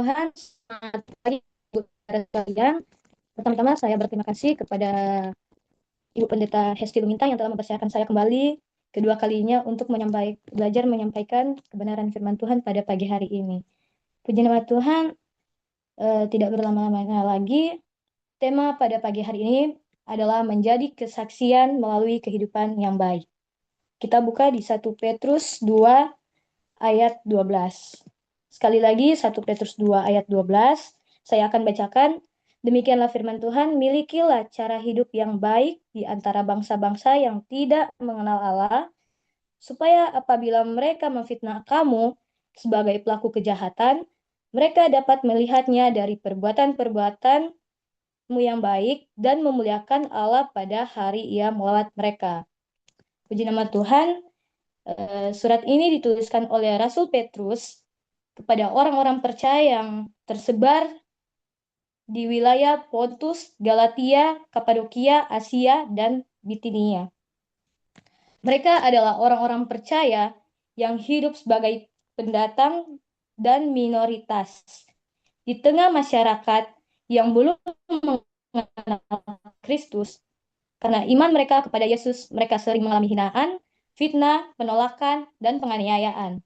Tuhan, selamat pagi Ibu dan sekalian. Pertama-tama saya berterima kasih kepada Ibu Pendeta Hesti Luminta yang telah mempercayakan saya kembali kedua kalinya untuk belajar menyampaikan kebenaran firman Tuhan pada pagi hari ini. Puji nama Tuhan, tidak berlama-lama lagi, tema pada pagi hari ini adalah menjadi kesaksian melalui kehidupan yang baik. Kita buka di 1 Petrus 2 ayat 12. Sekali lagi 1 Petrus 2 ayat 12, saya akan bacakan. Demikianlah firman Tuhan, milikilah cara hidup yang baik di antara bangsa-bangsa yang tidak mengenal Allah, supaya apabila mereka memfitnah kamu sebagai pelaku kejahatan, mereka dapat melihatnya dari perbuatan-perbuatanmu yang baik dan memuliakan Allah pada hari Ia melawat mereka. Puji nama Tuhan. Surat ini dituliskan oleh Rasul Petrus kepada orang-orang percaya yang tersebar di wilayah Pontus, Galatia, Kapadokia, Asia, dan Bitinia. Mereka adalah orang-orang percaya yang hidup sebagai pendatang dan minoritas di tengah masyarakat yang belum mengenal Kristus. Karena iman mereka kepada Yesus, mereka sering mengalami hinaan, fitnah, penolakan, dan penganiayaan.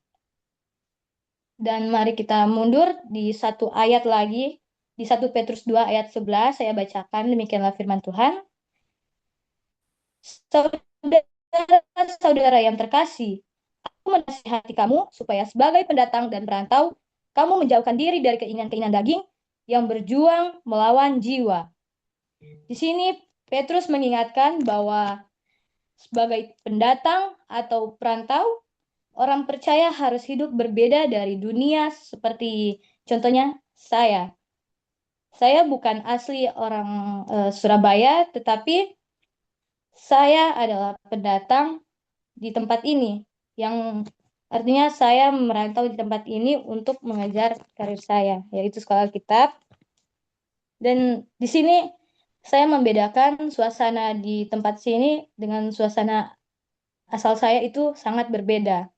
Dan mari kita mundur di satu ayat lagi, di 1 Petrus 2 ayat 11, saya bacakan, demikianlah firman Tuhan. Saudara-saudara yang terkasih, aku menasihati kamu supaya sebagai pendatang dan perantau, kamu menjauhkan diri dari keinginan-keinginan daging yang berjuang melawan jiwa. Di sini Petrus mengingatkan bahwa sebagai pendatang atau perantau, orang percaya harus hidup berbeda dari dunia, seperti contohnya saya. Saya bukan asli orang Surabaya, tetapi saya adalah pendatang di tempat ini, yang artinya saya merantau di tempat ini untuk mengejar karir saya, yaitu sekolah Alkitab. Dan di sini saya membedakan suasana di tempat sini dengan suasana asal saya itu sangat berbeda.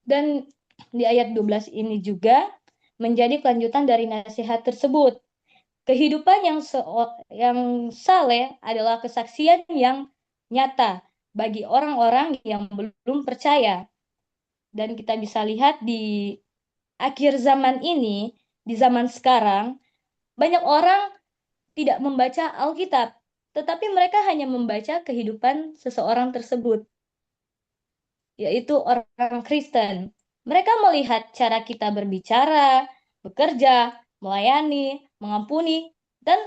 Dan di ayat 12 ini juga menjadi kelanjutan dari nasihat tersebut. Kehidupan yang saleh adalah kesaksian yang nyata bagi orang-orang yang belum percaya. Dan kita bisa lihat di akhir zaman ini, di zaman sekarang, banyak orang tidak membaca Alkitab, tetapi mereka hanya membaca kehidupan seseorang tersebut, yaitu orang Kristen. Mereka melihat cara kita berbicara, bekerja, melayani, mengampuni, dan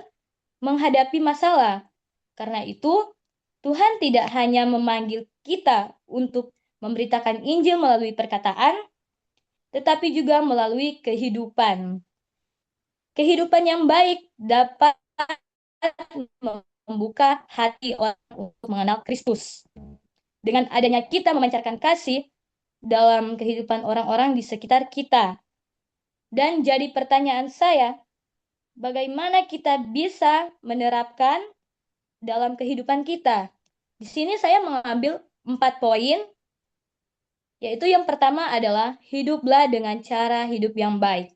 menghadapi masalah. Karena itu, Tuhan tidak hanya memanggil kita untuk memberitakan Injil melalui perkataan, tetapi juga melalui kehidupan. Kehidupan yang baik dapat membuka hati orang untuk mengenal Kristus. Dengan adanya kita memancarkan kasih dalam kehidupan orang-orang di sekitar kita. Dan jadi pertanyaan saya, bagaimana kita bisa menerapkan dalam kehidupan kita? Di sini saya mengambil 4 poin, yaitu yang pertama adalah hiduplah dengan cara hidup yang baik.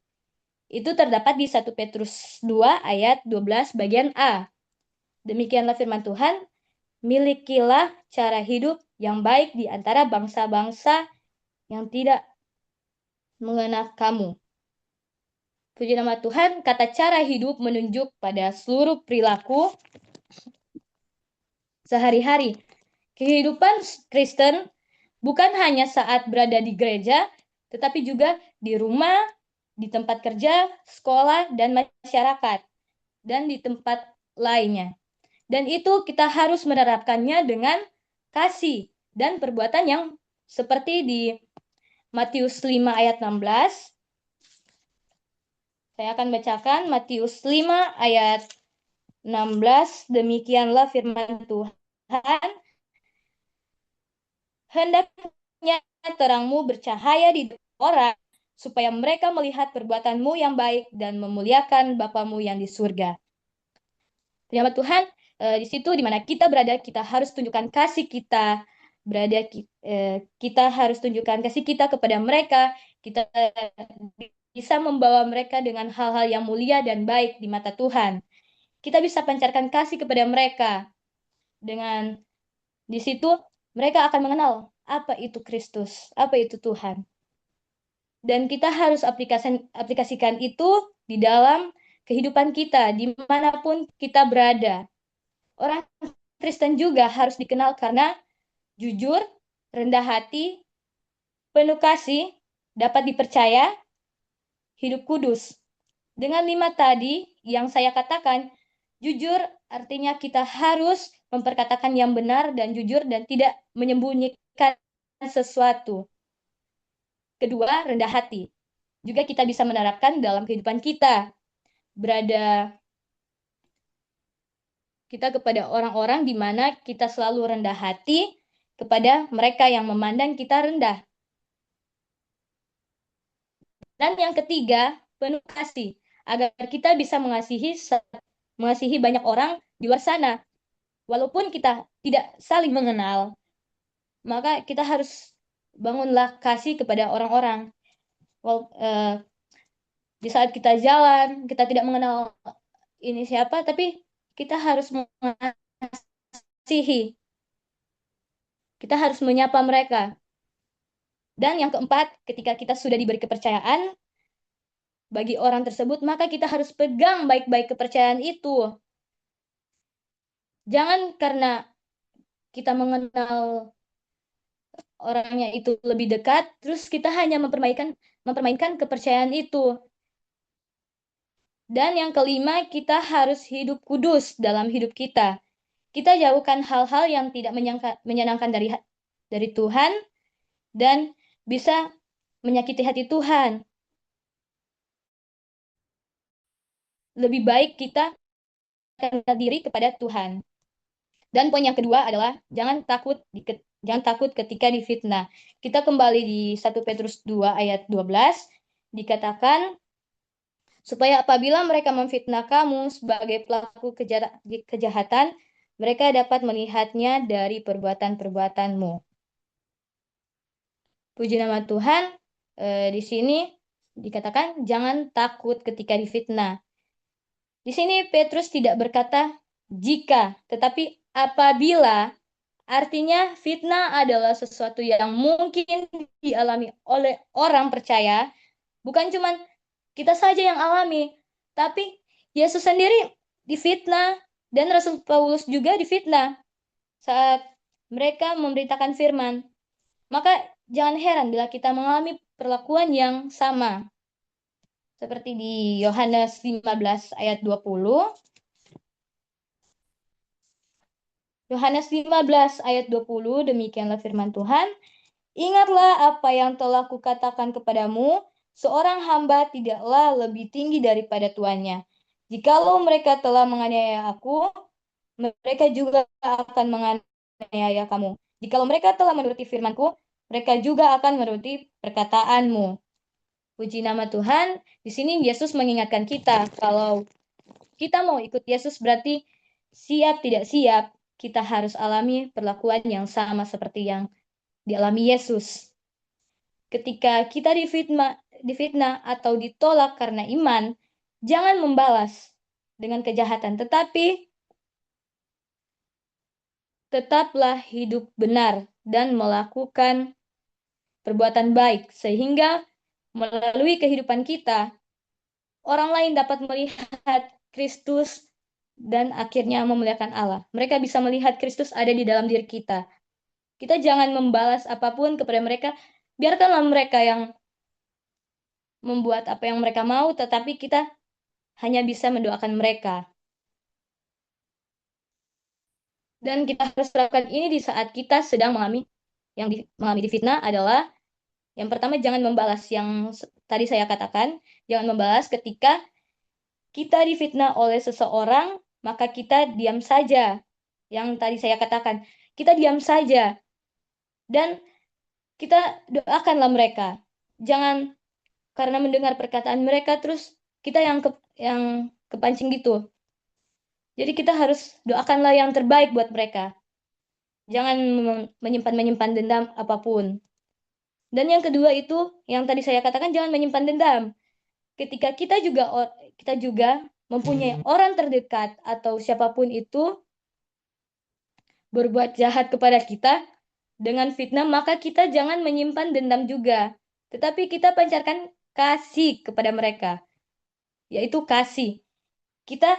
Itu terdapat di 1 Petrus 2 ayat 12 bagian A. Demikianlah firman Tuhan, milikilah cara hidup yang baik di antara bangsa-bangsa yang tidak mengenal kamu. Puji nama Tuhan, kata cara hidup menunjuk pada seluruh perilaku sehari-hari. Kehidupan Kristen bukan hanya saat berada di gereja, tetapi juga di rumah, di tempat kerja, sekolah, dan masyarakat, dan di tempat lainnya. Dan itu kita harus menerapkannya dengan kasih dan perbuatan yang seperti di Matius 5 ayat 16. Saya akan bacakan Matius 5 ayat 16. Demikianlah firman Tuhan. Hendaknya terangmu bercahaya di depan orang, supaya mereka melihat perbuatanmu yang baik dan memuliakan Bapamu yang di surga. Terima Tuhan, di situ di mana kita berada, kita harus tunjukkan kasih kita kita harus tunjukkan kasih kita kepada mereka. Kita bisa membawa mereka dengan hal-hal yang mulia dan baik di mata Tuhan. Kita bisa pancarkan kasih kepada mereka. Dengan di situ mereka akan mengenal apa itu Kristus, apa itu Tuhan. Dan kita harus aplikasikan itu di dalam kehidupan kita, dimanapun kita berada. Orang Kristen juga harus dikenal karena jujur, rendah hati, penuh kasih, dapat dipercaya, hidup kudus. Dengan 5 tadi yang saya katakan, jujur artinya kita harus memperkatakan yang benar dan jujur dan tidak menyembunyikan sesuatu. Kedua, rendah hati. Juga kita bisa menerapkan dalam kehidupan kita. Berada kita kepada orang-orang di mana kita selalu rendah hati kepada mereka yang memandang kita rendah. Dan yang ketiga, penuh kasih. Agar kita bisa mengasihi banyak orang di luar sana. Walaupun kita tidak saling mengenal, maka kita harus bangunlah kasih kepada orang-orang. Di saat kita jalan, kita tidak mengenal ini siapa, tapi kita harus mengasihi. Kita harus menyapa mereka. Dan yang keempat, ketika kita sudah diberi kepercayaan bagi orang tersebut, maka kita harus pegang baik-baik kepercayaan itu. Jangan karena kita mengenal orangnya itu lebih dekat, terus kita hanya mempermainkan kepercayaan itu. Dan yang kelima, kita harus hidup kudus dalam hidup kita. Kita jauhkan hal-hal yang tidak menyenangkan dari Tuhan dan bisa menyakiti hati Tuhan. Lebih baik kita kenal diri kepada Tuhan. Dan poin yang kedua adalah jangan takut ketika difitnah. Kita kembali di 1 Petrus 2 ayat 12 dikatakan supaya apabila mereka memfitnah kamu sebagai pelaku kejahatan, mereka dapat melihatnya dari perbuatan-perbuatanmu. Puji nama Tuhan, di sini dikatakan jangan takut ketika difitnah. Di sini Petrus tidak berkata jika, tetapi apabila, artinya fitnah adalah sesuatu yang mungkin dialami oleh orang percaya, bukan cuma kita saja yang alami, tapi Yesus sendiri difitnah dan Rasul Paulus juga difitnah saat mereka memberitakan firman. Maka jangan heran bila kita mengalami perlakuan yang sama. Seperti di Yohanes 15 ayat 20. Yohanes 15 ayat 20, demikianlah firman Tuhan. Ingatlah apa yang telah kukatakan kepadamu, seorang hamba tidaklah lebih tinggi daripada tuannya. Jikalau mereka telah menganiaya aku, mereka juga akan menganiaya kamu. Jikalau mereka telah menuruti firman-Ku, mereka juga akan menuruti perkataanmu. Puji nama Tuhan. Di sini Yesus mengingatkan kita kalau kita mau ikut Yesus berarti siap tidak siap, kita harus alami perlakuan yang sama seperti yang dialami Yesus. Ketika kita difitnah atau ditolak karena iman, jangan membalas dengan kejahatan, tetapi tetaplah hidup benar dan melakukan perbuatan baik, sehingga melalui kehidupan kita, orang lain dapat melihat Kristus dan akhirnya memuliakan Allah. Mereka bisa melihat Kristus ada di dalam diri kita. Kita jangan membalas apapun kepada mereka, biarkanlah mereka yang membuat apa yang mereka mau, tetapi kita hanya bisa mendoakan mereka. Dan kita harus terapkan ini di saat kita sedang mengalami difitnah adalah yang pertama, jangan membalas yang tadi saya katakan. Jangan membalas ketika kita difitnah oleh seseorang, maka kita diam saja. Yang tadi saya katakan, kita diam saja. Dan kita doakanlah mereka. Jangan karena mendengar perkataan mereka, terus kita yang kepancing gitu. Jadi kita harus doakanlah yang terbaik buat mereka. Jangan menyimpan dendam apapun. Dan yang kedua itu, yang tadi saya katakan, jangan menyimpan dendam. ketika kita juga mempunyai orang terdekat atau siapapun itu berbuat jahat kepada kita dengan fitnah, maka kita jangan menyimpan dendam juga, tetapi kita pancarkan kasih kepada mereka, yaitu kasih. Kita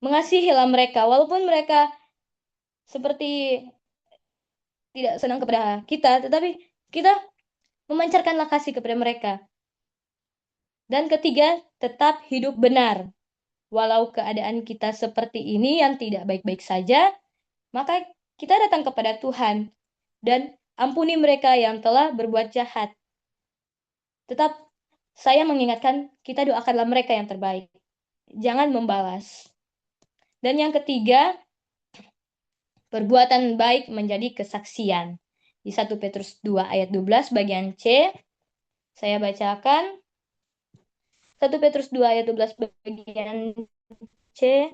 mengasihilah mereka, walaupun mereka seperti tidak senang kepada kita, tetapi kita memancarkanlah kasih kepada mereka. Dan ketiga, tetap hidup benar. Walau keadaan kita seperti ini yang tidak baik-baik saja, maka kita datang kepada Tuhan dan ampuni mereka yang telah berbuat jahat. Tetap saya mengingatkan, kita doakanlah mereka yang terbaik. Jangan membalas. Dan yang ketiga, perbuatan baik menjadi kesaksian. Di 1 Petrus 2 ayat 12 bagian C, saya bacakan. 1 Petrus 2 ayat 12 bagian C.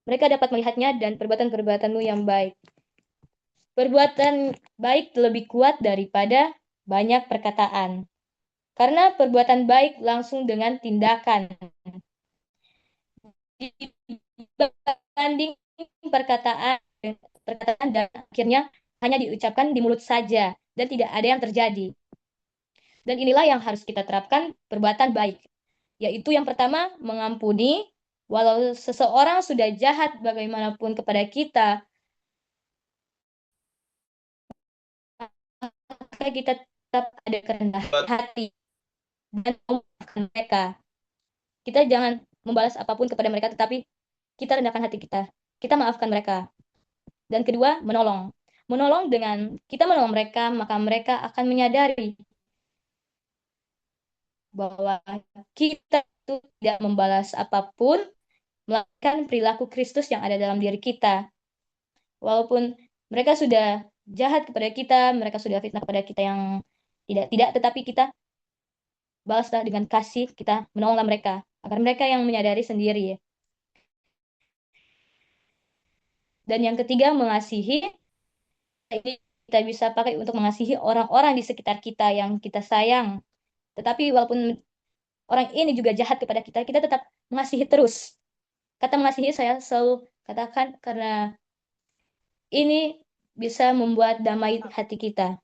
Mereka dapat melihatnya dan perbuatan-perbuatanmu yang baik. Perbuatan baik lebih kuat daripada banyak perkataan. Karena perbuatan baik langsung dengan tindakan. Dibanding perkataan dan akhirnya hanya diucapkan di mulut saja dan tidak ada yang terjadi. Dan inilah yang harus kita terapkan, perbuatan baik. Yaitu yang pertama, mengampuni. Walau seseorang sudah jahat bagaimanapun kepada kita, maka kita tetap ada kerendahan hati dan memaafkan mereka. Kita jangan membalas apapun kepada mereka, tetapi kita rendahkan hati kita. Kita maafkan mereka. Dan kedua, menolong. Menolong dengan kita menolong mereka, maka mereka akan menyadari bahwa kita itu tidak membalas apapun, melakukan perilaku Kristus yang ada dalam diri kita. Walaupun mereka sudah jahat kepada kita, mereka sudah fitnah kepada kita yang tidak, tetapi kita balaslah dengan kasih, kita menolonglah mereka, agar mereka yang menyadari sendiri. Dan yang ketiga, mengasihi. Ini kita bisa pakai untuk mengasihi orang-orang di sekitar kita yang kita sayang. Tetapi walaupun orang ini juga jahat kepada kita, kita tetap mengasihi terus. Kata mengasihi saya selalu katakan karena ini bisa membuat damai hati kita.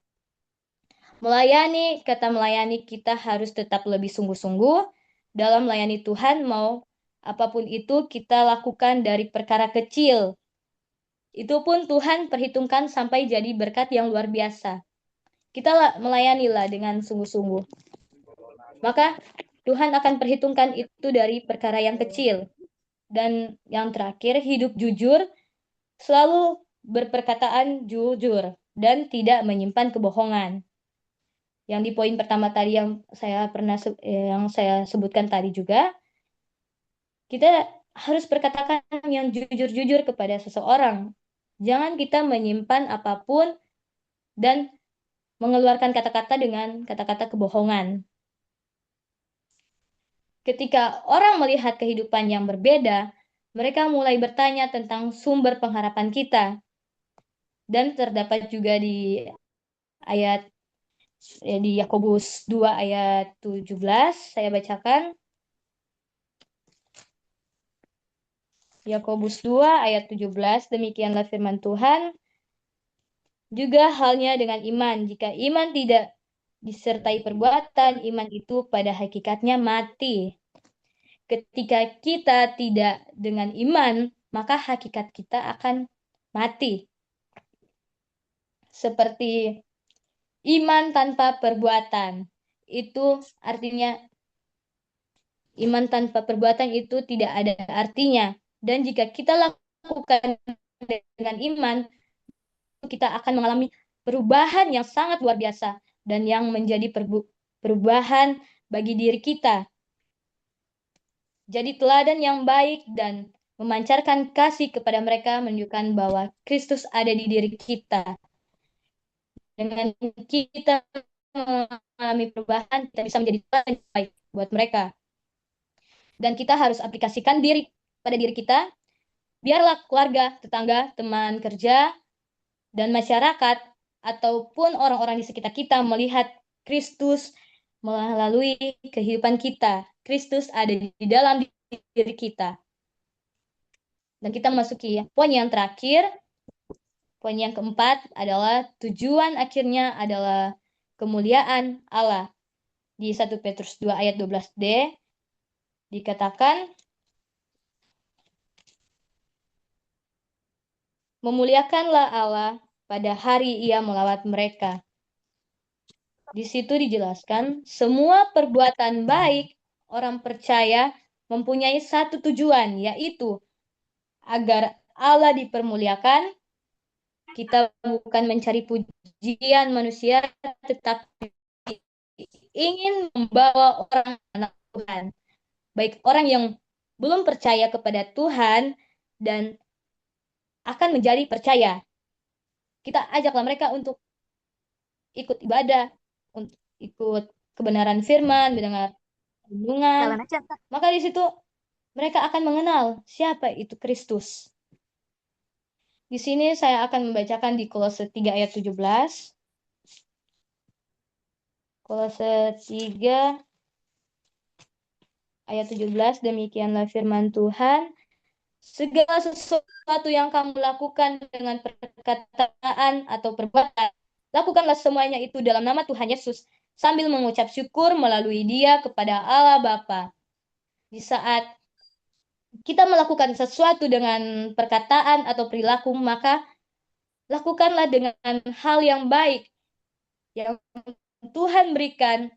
Kata melayani kita harus tetap lebih sungguh-sungguh dalam melayani Tuhan, mau apapun itu kita lakukan dari perkara kecil. Itu pun Tuhan perhitungkan sampai jadi berkat yang luar biasa. Kita melayanilah dengan sungguh-sungguh. Maka Tuhan akan perhitungkan itu dari perkara yang kecil. Dan yang terakhir, hidup jujur, selalu berperkataan jujur dan tidak menyimpan kebohongan. Yang di poin pertama tadi yang saya sebutkan tadi juga, kita harus berkatakan yang jujur-jujur kepada seseorang. Jangan kita menyimpan apapun dan mengeluarkan kata-kata dengan kata-kata kebohongan. Ketika orang melihat kehidupan yang berbeda, mereka mulai bertanya tentang sumber pengharapan kita. Dan terdapat juga di ayat di Yakobus 2 ayat 17, saya bacakan. Yakobus 2 ayat 17, demikianlah firman Tuhan. Juga halnya dengan iman, jika iman tidak disertai perbuatan, iman itu pada hakikatnya mati. Ketika kita tidak dengan iman, maka hakikat kita akan mati. Seperti iman tanpa perbuatan. Itu artinya iman tanpa perbuatan itu tidak ada artinya. Dan jika kita lakukan dengan iman, kita akan mengalami perubahan yang sangat luar biasa dan yang menjadi perubahan bagi diri kita. Jadi teladan yang baik dan memancarkan kasih kepada mereka menunjukkan bahwa Kristus ada di diri kita. Dengan kita mengalami perubahan, kita bisa menjadi teladan yang baik buat mereka. Dan kita harus aplikasikan pada diri kita, biarlah keluarga, tetangga, teman kerja, dan masyarakat, ataupun orang-orang di sekitar kita melihat Kristus melalui kehidupan kita. Kristus ada di dalam diri kita. Dan kita memasuki poin yang terakhir. Poin yang keempat adalah tujuan akhirnya adalah kemuliaan Allah. Di 1 Petrus 2 ayat 12d dikatakan, memuliakanlah Allah pada hari Ia melawat mereka. Di situ dijelaskan, semua perbuatan baik orang percaya mempunyai satu tujuan, yaitu agar Allah dipermuliakan. Kita bukan mencari pujian manusia, tetapi ingin membawa orang anak Tuhan. Baik orang yang belum percaya kepada Tuhan dan akan menjadi percaya. Kita ajaklah mereka untuk ikut ibadah, untuk ikut kebenaran firman, mendengar renungan. Maka di situ mereka akan mengenal siapa itu Kristus. Di sini saya akan membacakan di Kolose 3 ayat 17. Kolose 3 ayat 17, demikianlah firman Tuhan. Segala sesuatu yang kamu lakukan dengan perkataan atau perbuatan, lakukanlah semuanya itu dalam nama Tuhan Yesus, sambil mengucap syukur melalui Dia kepada Allah Bapa. Di saat kita melakukan sesuatu dengan perkataan atau perilaku, maka lakukanlah dengan hal yang baik yang Tuhan berikan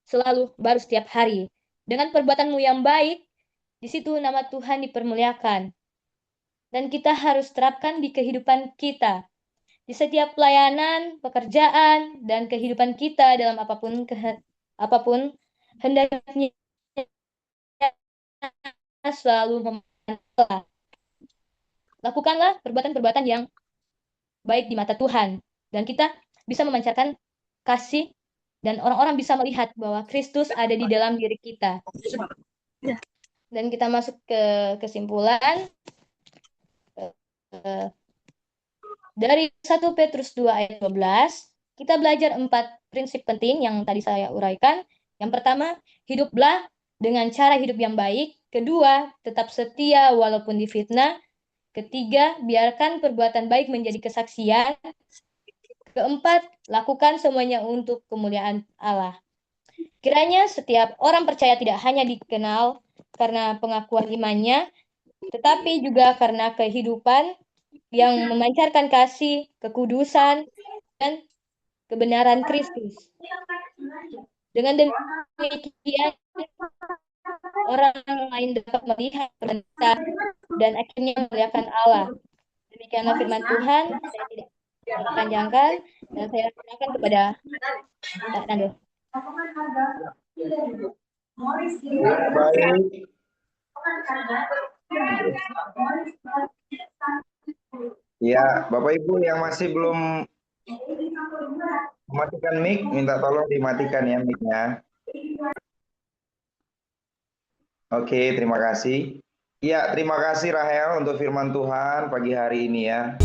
selalu, baru setiap hari. Dengan perbuatanmu yang baik, di situ nama Tuhan dipermuliakan. Dan kita harus terapkan di kehidupan kita. Di setiap pelayanan, pekerjaan, dan kehidupan kita dalam apapun hendaknya selalu memanfaatkan. Lakukanlah perbuatan-perbuatan yang baik di mata Tuhan. Dan kita bisa memancarkan kasih dan orang-orang bisa melihat bahwa Kristus ada di dalam diri kita. Dan kita masuk ke kesimpulan. Dari 1 Petrus 2 ayat 12, kita belajar 4 prinsip penting yang tadi saya uraikan. Yang pertama, hiduplah dengan cara hidup yang baik. Kedua, tetap setia walaupun difitnah. Ketiga, biarkan perbuatan baik menjadi kesaksian. Keempat, lakukan semuanya untuk kemuliaan Allah. Kiranya setiap orang percaya tidak hanya dikenal karena pengakuan imannya, tetapi juga karena kehidupan yang memancarkan kasih, kekudusan, dan kebenaran Kristus. Dengan demikian, orang lain dapat melihat perintah dan akhirnya memuliakan Allah. Demikianlah firman Tuhan. Saya tidak panjangkan dan saya serahkan kepada Pak Nando. Baik. Ya, Bapak Ibu yang masih belum mematikan mic, minta tolong dimatikan ya mic-nya. Oke, terima kasih. Ya, terima kasih Rahel untuk firman Tuhan pagi hari ini ya.